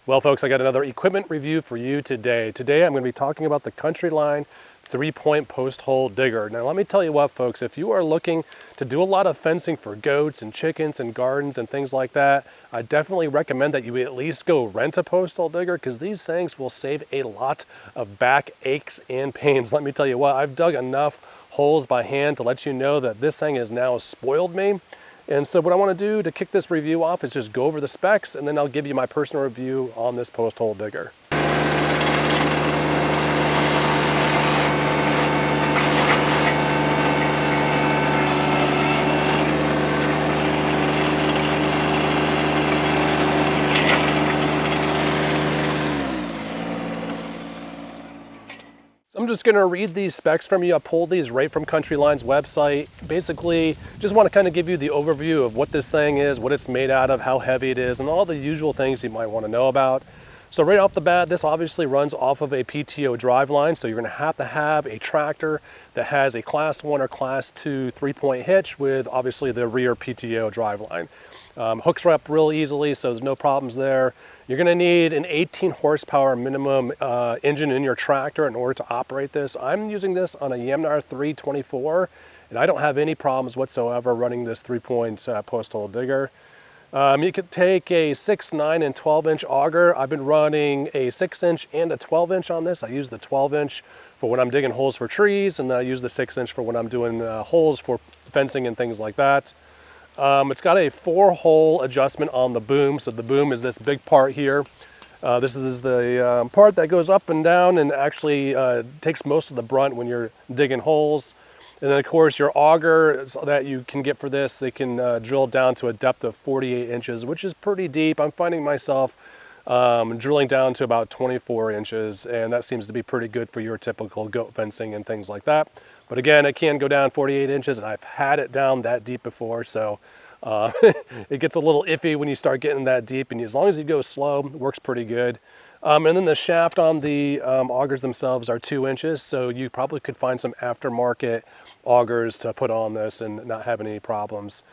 Well, folks, I got another equipment review for you today. Today, I'm going to be talking about the CountyLine 3-point post hole digger. Now, let me tell you what, folks, if you are looking to do a lot of fencing for goats and chickens and gardens and things like that, I definitely recommend that you at least go rent a post hole digger, because these things will save a lot of back aches and pains. Let me tell you what, I've dug enough holes by hand to let you know that this thing has now spoiled me. And so what I want to do to kick this review off is just go over the specs, and then I'll give you my personal review on this post hole digger. I'm just going to read these specs from you. I pulled these right from CountyLine's website. Basically, just want to kind of give you the overview of what this thing is, what it's made out of, how heavy it is, and all the usual things you might want to know about. So right off the bat, this obviously runs off of a PTO driveline, so you're going to have a tractor that has a Class 1 or Class 2 3-point hitch with obviously the rear PTO driveline. Hooks up real easily, so there's no problems there. You're going to need an 18 horsepower minimum engine in your tractor in order to operate this. I'm using this on a Yamnar 324, and I don't have any problems whatsoever running this 3-point post hole digger. You could take a 6, 9, and 12-inch auger. I've been running a 6-inch and a 12-inch on this. I use the 12-inch for when I'm digging holes for trees, and I use the 6-inch for when I'm doing holes for fencing and things like that. It's got a 4-hole adjustment on the boom. So the boom is this big part here. This is the part that goes up and down and actually takes most of the brunt when you're digging holes. And then of course your auger that you can get for this, they can drill down to a depth of 48 inches, which is pretty deep. I'm finding myself drilling down to about 24 inches, and that seems to be pretty good for your typical goat fencing and things like that. But again, it can go down 48 inches, and I've had it down that deep before, so it gets a little iffy when you start getting that deep, and as long as you go slow, it works pretty good. And then the shaft on the augers themselves are 2 inches, so you probably could find some aftermarket augers to put on this and not have any problems.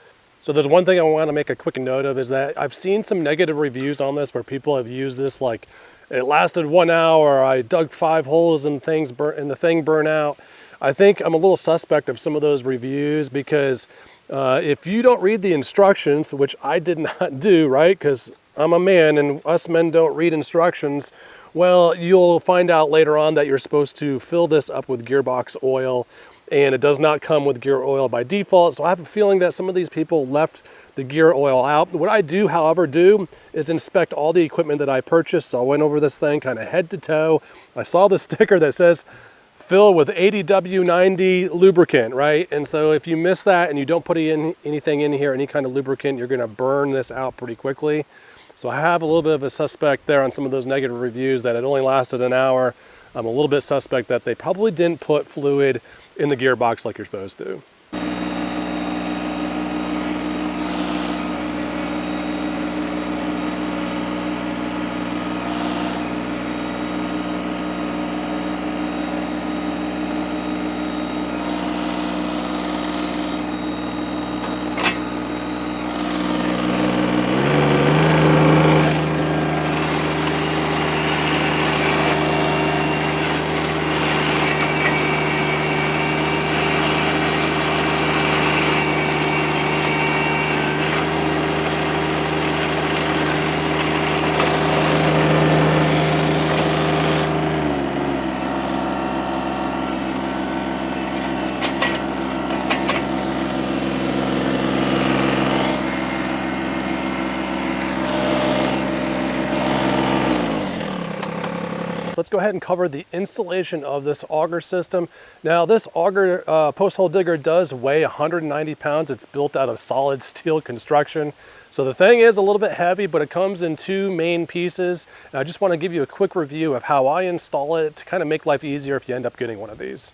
So there's one thing I want to make a quick note of, is that I've seen some negative reviews on this where people have used this like, it lasted 1 hour, I dug 5 holes and the thing burned out. I think I'm a little suspect of some of those reviews, because if you don't read the instructions, which I did not do, right, because I'm a man and us men don't read instructions, well, you'll find out later on that you're supposed to fill this up with gearbox oil, and it does not come with gear oil by default. So I have a feeling that some of these people left the gear oil out. What I do, however, is inspect all the equipment that I purchased. So I went over this thing kind of head to toe. I saw the sticker that says fill with 80W90 lubricant, right? And so if you miss that and you don't put anything in here, any kind of lubricant, you're gonna burn this out pretty quickly. So I have a little bit of a suspect there on some of those negative reviews that it only lasted an hour. I'm a little bit suspect that they probably didn't put fluid in the gearbox like you're supposed to. Let's go ahead and cover the installation of this auger system. Now this auger post hole digger does weigh 190 pounds. It's built out of solid steel construction. So the thing is a little bit heavy, but it comes in 2 main pieces. And I just want to give you a quick review of how I install it to kind of make life easier if you end up getting one of these.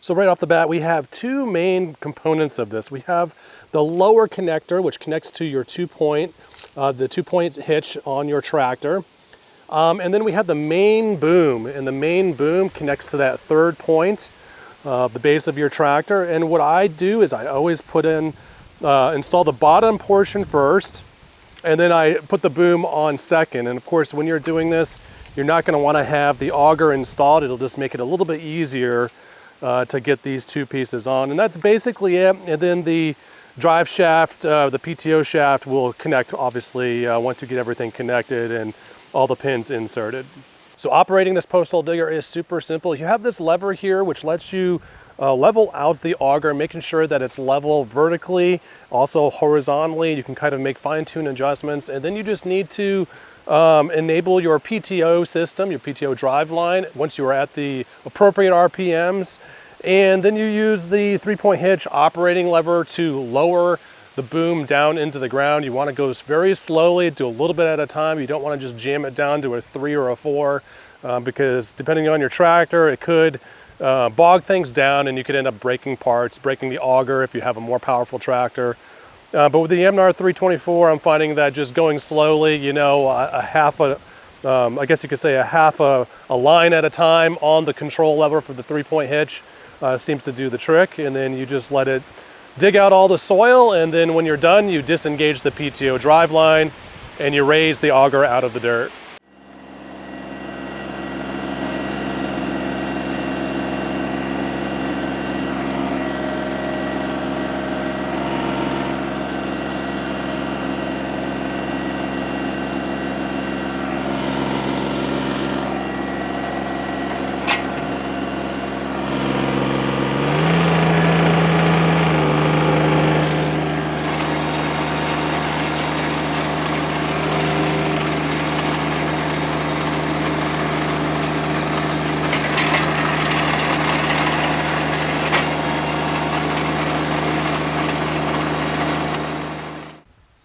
So right off the bat, we have 2 main components of this. We have the lower connector, which connects to your the 2-point hitch on your tractor. And then we have the main boom, and the main boom connects to that 3rd point of the base of your tractor. And what I do is I always put in, install the bottom portion first, And then I put the boom on second. And of course, when you're doing this, you're not gonna wanna have the auger installed. It'll just make it a little bit easier to get these two pieces on. And that's basically it. And then the drive shaft, the PTO shaft will connect, obviously, once you get everything connected and all the pins inserted. So operating this post hole digger is super simple. You have this lever here, which lets you level out the auger, making sure that it's level vertically, also horizontally. You can kind of make fine-tune adjustments. And then you just need to enable your PTO system, your PTO drive line, once you are at the appropriate RPMs. And then you use the 3-point hitch operating lever to lower the boom down into the ground. You want to go very slowly, do a little bit at a time. You don't want to just jam it down to a 3 or a 4 because depending on your tractor, it could bog things down and you could end up breaking parts, breaking the auger if you have a more powerful tractor. But with the Yamnar 324, I'm finding that just going slowly, you know, I guess you could say a half a line at a time on the control lever for the 3-point hitch seems to do the trick. And then you just let it dig out all the soil, and then when you're done, you disengage the PTO drive line and you raise the auger out of the dirt.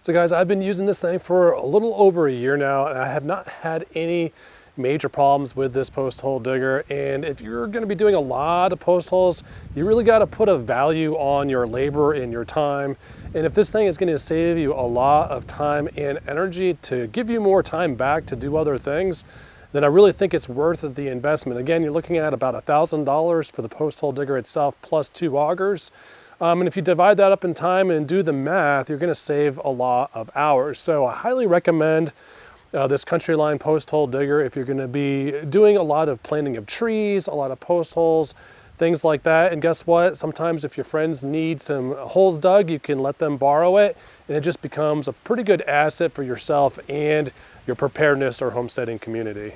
So guys, I've been using this thing for a little over a year now, and I have not had any major problems with this post hole digger. And if you're gonna be doing a lot of post holes, you really gotta put a value on your labor and your time. And if this thing is gonna save you a lot of time and energy to give you more time back to do other things, then I really think it's worth the investment. Again, you're looking at about $1,000 for the post hole digger itself, plus 2 augers. And if you divide that up in time and do the math, you're gonna save a lot of hours. So I highly recommend this CountyLine post hole digger if you're gonna be doing a lot of planting of trees, a lot of post holes, things like that. And guess what? Sometimes if your friends need some holes dug, you can let them borrow it, and it just becomes a pretty good asset for yourself and your preparedness or homesteading community.